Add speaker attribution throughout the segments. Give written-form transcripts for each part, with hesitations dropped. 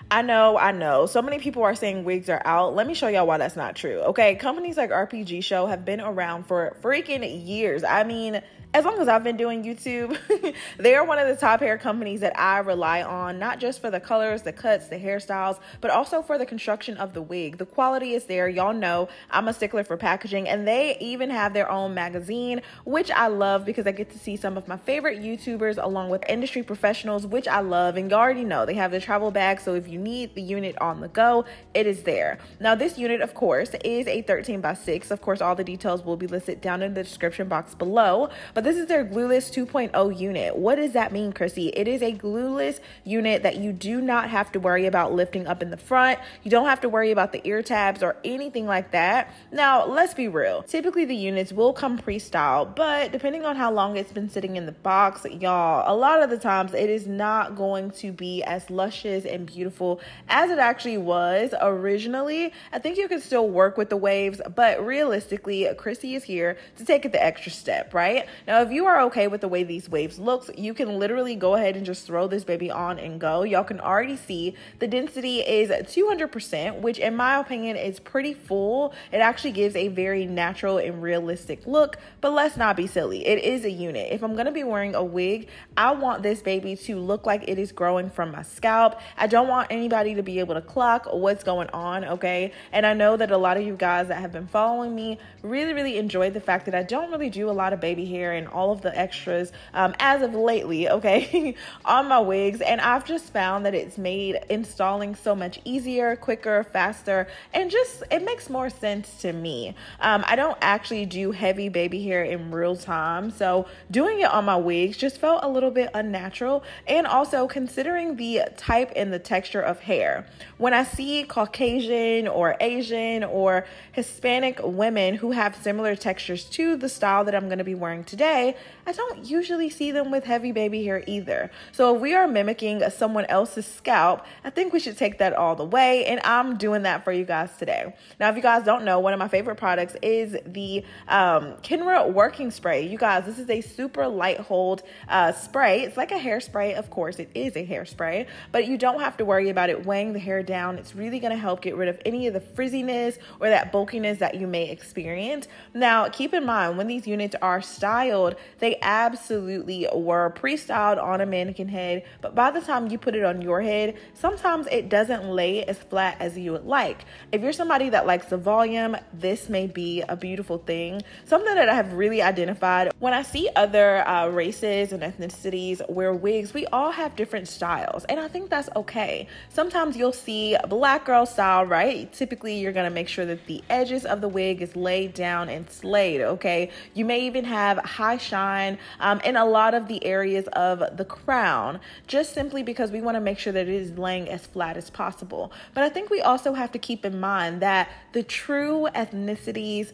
Speaker 1: I know. So many people are saying wigs are out. Let me show y'all why that's not true. Okay, companies like Rpgshow have been around for freaking years. I mean, as long as I've been doing YouTube, they are one of the top hair companies that I rely on, not just for the colors, the cuts, the hairstyles, but also for the construction of the wig. The quality is there. Y'all know I'm a stickler for packaging, and they even have their own magazine, which I love because I get to see some of my favorite YouTubers along with industry professionals, which I love. And you already know they have the travel bag, so if you need the unit on the go, it is there. Now, this unit, of course, is a 13x6. Of course, all the details will be listed down in the description box below, but this is their Glueless 2.0 unit. What does that mean, Chrissy? It is a glueless unit that you do not have to worry about lifting up in the front. You don't have to worry about the ear tabs or anything like that. Now, let's be real. Typically, the units will come pre-styled, but depending on how long it's been sitting in the box, y'all, a lot of the times it is not going to be as luscious and beautiful as it actually was originally. I think you can still work with the waves, but realistically, CRYSSY is here to take it the extra step, right? Now, if you are okay with the way these waves looks, you can literally go ahead and just throw this baby on and go. Y'all can already see the density is 200%, which in my opinion is pretty full. It actually gives a very natural and realistic look, but let's not be silly. It is a unit. If I'm going to be wearing a wig, I want this baby to look like it is growing from my scalp. I don't want anybody to be able to clock what's going on, okay? And I know that a lot of you guys that have been following me really enjoyed the fact that I don't really do a lot of baby hair and all of the extras as of lately, okay, on my wigs. And I've just found that it's made installing so much easier, quicker, faster, and just it makes more sense to me. I don't actually do heavy baby hair in real time, so doing it on my wigs just felt a little bit unnatural. And also considering the type and the texture of hair, when I see Caucasian or Asian or Hispanic women who have similar textures to the style that I'm going to be wearing today, I don't usually see them with heavy baby hair either. So if we are mimicking someone else's scalp, I think we should take that all the way, and I'm doing that for you guys today. Now, if you guys don't know, one of my favorite products is the Kenra working spray. You guys, this is a super light hold spray. It's like a hairspray. Of course, it is a hairspray, but you don't have to worry about it weighing the hair down. It's really going to help get rid of any of the frizziness or that bulkiness that you may experience. Now, keep in mind, when these units are styled, they absolutely were pre-styled on a mannequin head, but by the time you put it on your head, sometimes it doesn't lay as flat as you would like. If you're somebody that likes the volume, this may be a beautiful thing. Something that I have really identified when I see other races and ethnicities wear wigs, we all have different styles, and I think that's okay. Sometimes you'll see a black girl style, right? Typically, you're gonna make sure that the edges of the wig is laid down and slayed, okay? You may even have high shine in a lot of the areas of the crown, just simply because we want to make sure that it is laying as flat as possible. But I think we also have to keep in mind that the true ethnicities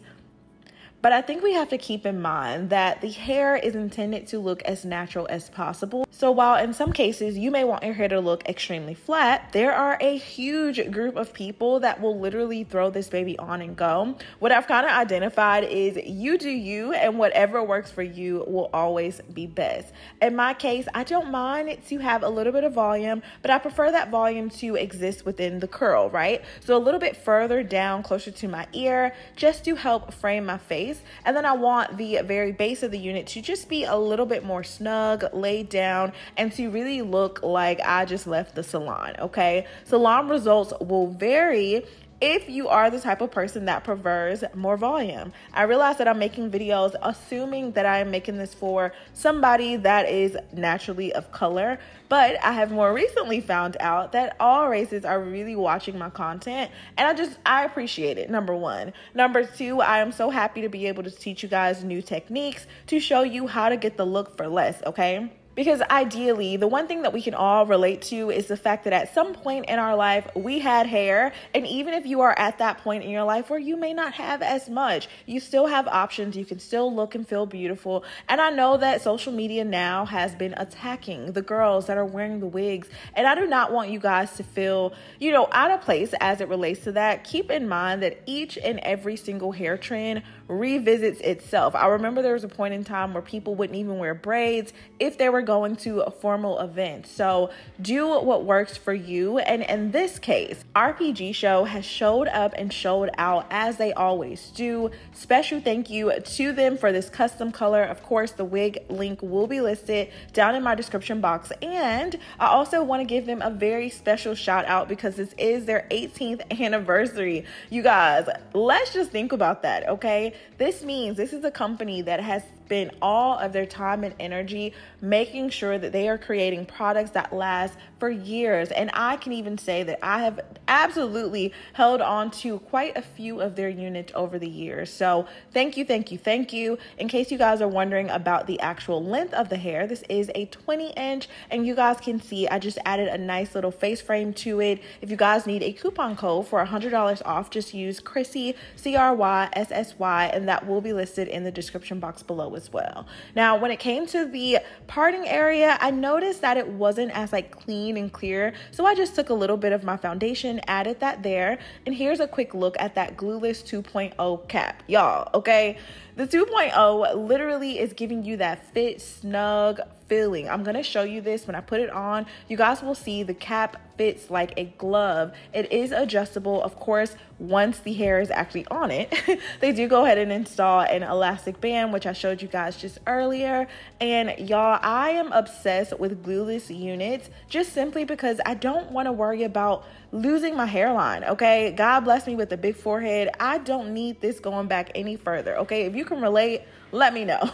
Speaker 1: But I think we have to keep in mind that the hair is intended to look as natural as possible. So while in some cases you may want your hair to look extremely flat, there are a huge group of people that will literally throw this baby on and go. What I've kind of identified is you do you, and whatever works for you will always be best. In my case, I don't mind to have a little bit of volume, but I prefer that volume to exist within the curl, right? So a little bit further down, closer to my ear, just to help frame my face. And then I want the very base of the unit to just be a little bit more snug, laid down, and to really look like I just left the salon, okay? Salon results will vary if you are the type of person that prefers more volume. I realize that I'm making videos assuming that I am making this for somebody that is naturally of color, but I have more recently found out that all races are really watching my content, and I appreciate it, number one. Number two, I am so happy to be able to teach you guys new techniques to show you how to get the look for less, okay? Because ideally, the one thing that we can all relate to is the fact that at some point in our life, we had hair. And even if you are at that point in your life where you may not have as much, you still have options. You can still look and feel beautiful. And I know that social media now has been attacking the girls that are wearing the wigs. And I do not want you guys to feel, out of place as it relates to that. Keep in mind that each and every single hair trend revisits itself. I remember there was a point in time where people wouldn't even wear braids if they were going to a formal event. So do what works for you. And in this case, Rpgshow has showed up and showed out as they always do. Special thank you to them for this custom color. Of course, the wig link will be listed down in my description box. And I also want to give them a very special shout out because this is their 18th anniversary. You guys, let's just think about that, okay? This means this is a company that has spent all of their time and energy making sure that they are creating products that last for years. And I can even say that I have absolutely held on to quite a few of their units over the years. So thank you, thank you, thank you. In case you guys are wondering about the actual length of the hair, this is a 20-inch, and you guys can see I just added a nice little face frame to it. If you guys need a coupon code for $100 off, just use CRYSSY, CRYSSY, and that will be listed in the description box below as well. Now, when it came to the parting area, I noticed that it wasn't as like clean and clear. So I just took a little bit of my foundation, added that there. And here's a quick look at that Glueless 2.0 cap, y'all, okay? The 2.0 literally is giving you that fit, snug feeling. I'm going to show you this when I put it on. You guys will see the cap fits like a glove. It is adjustable, of course, once the hair is actually on it. They do go ahead and install an elastic band, which I showed you guys just earlier. And y'all, I am obsessed with glueless units just simply because I don't want to worry about losing my hairline, okay? God bless me with a big forehead. I don't need this going back any further, okay? If you can relate, let me know.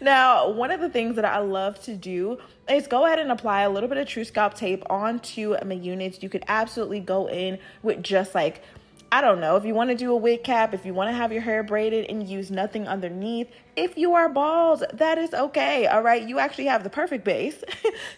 Speaker 1: Now, one of the things that I love to do is go ahead and apply a little bit of True Scalp tape onto my units. You could absolutely go in with just like, I don't know, if you want to do a wig cap, if you want to have your hair braided and use nothing underneath. If you are bald, that is okay, all right? You actually have the perfect base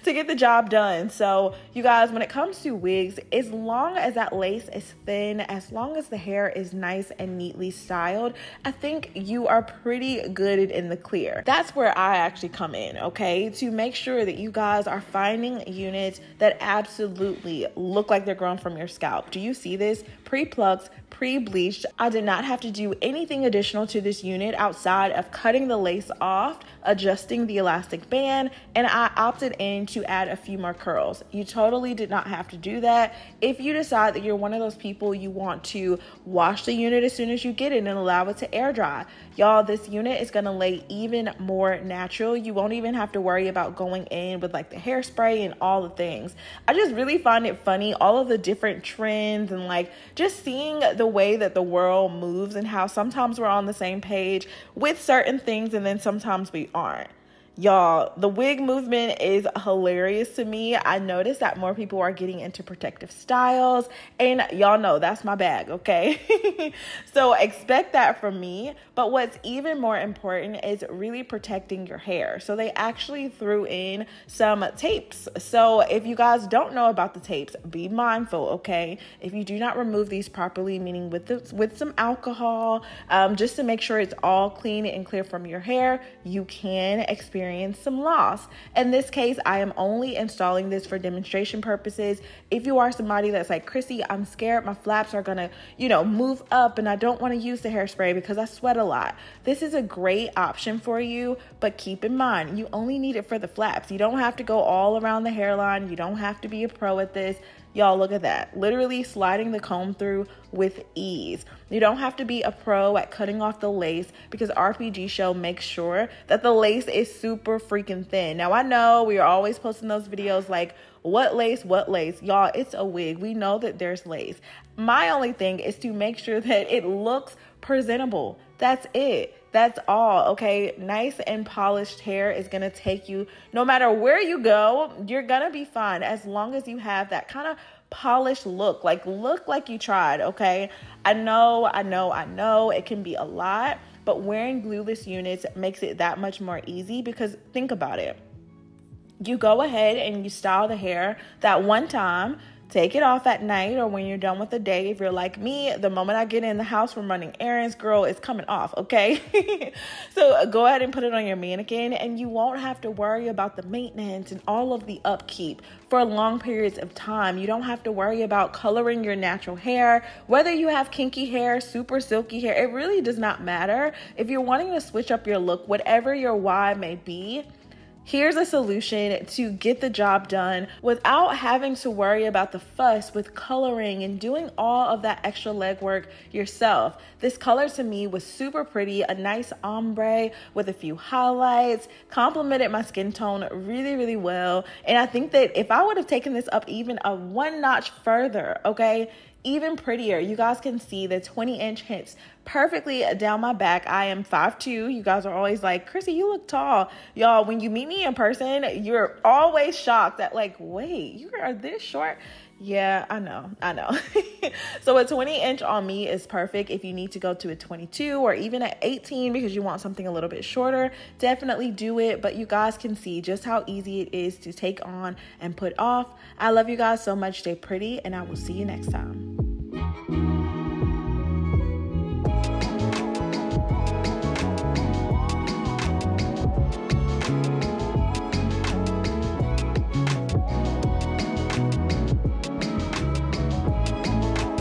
Speaker 1: to get the job done. So you guys, when it comes to wigs, as long as that lace is thin, as long as the hair is nice and neatly styled, I think you are pretty good in the clear. That's where I actually come in, okay? To make sure that you guys are finding units that absolutely look like they're grown from your scalp. Do you see this? Pre-plucked, pre-bleached. I did not have to do anything additional to this unit outside of cutting the lace off, adjusting the elastic band, and I opted in to add a few more curls. You totally did not have to do that. If you decide that you're one of those people, you want to wash the unit as soon as you get it and allow it to air dry. Y'all, this unit is gonna lay even more natural. You won't even have to worry about going in with like the hairspray and all the things. I just really find it funny, all of the different trends and like just seeing the way that the world moves and how sometimes we're on the same page with certain things and then sometimes we aren't. Y'all, the wig movement is hilarious to me. I noticed that more people are getting into protective styles, and y'all know that's my bag, okay? So expect that from me. But what's even more important is really protecting your hair. So they actually threw in some tapes. So if you guys don't know about the tapes, be mindful, okay? If you do not remove these properly, meaning with some alcohol, just to make sure it's all clean and clear from your hair, you can experience some loss. In this case, I am only installing this for demonstration purposes. If you are somebody that's like, CRYSSY, I'm scared my flaps are gonna, move up and I don't want to use the hairspray because I sweat a lot. This is a great option for you, but keep in mind, you only need it for the flaps. You don't have to go all around the hairline. You don't have to be a pro at this. Y'all, look at that. Literally sliding the comb through with ease. You don't have to be a pro at cutting off the lace because Rpgshow makes sure that the lace is super freaking thin. Now, I know we are always posting those videos like, what lace, what lace? Y'all, it's a wig. We know that there's lace. My only thing is to make sure that it looks presentable. That's it. That's all, okay? Nice and polished hair is gonna take you, no matter where you go, you're gonna be fine as long as you have that kind of polished look like you tried, okay? I know it can be a lot, but wearing glueless units makes it that much more easy because think about it. You go ahead and you style the hair that one time, take it off at night or when you're done with the day. If you're like me, the moment I get in the house from running errands, girl, it's coming off, okay? So go ahead and put it on your mannequin and you won't have to worry about the maintenance and all of the upkeep for long periods of time. You don't have to worry about coloring your natural hair. Whether you have kinky hair, super silky hair, it really does not matter. If you're wanting to switch up your look, whatever your why may be, Here's a solution to get the job done without having to worry about the fuss with coloring and doing all of that extra legwork yourself. This color to me was super pretty, a nice ombre with a few highlights, complemented my skin tone really, really well. And I think that if I would have taken this up even a one notch further, okay, even prettier. You guys can see the 20-inch hits perfectly down my back. I am 5'2". You guys are always like, CRYSSY, you look tall. Y'all, when you meet me in person, you're always shocked that like, wait, you are this short? Yeah, I know. So a 20-inch on me is perfect. If you need to go to a 22 or even an 18 because you want something a little bit shorter, definitely do it. But you guys can see just how easy it is to take on and put off. I love you guys so much. Stay pretty, and I will see you next time.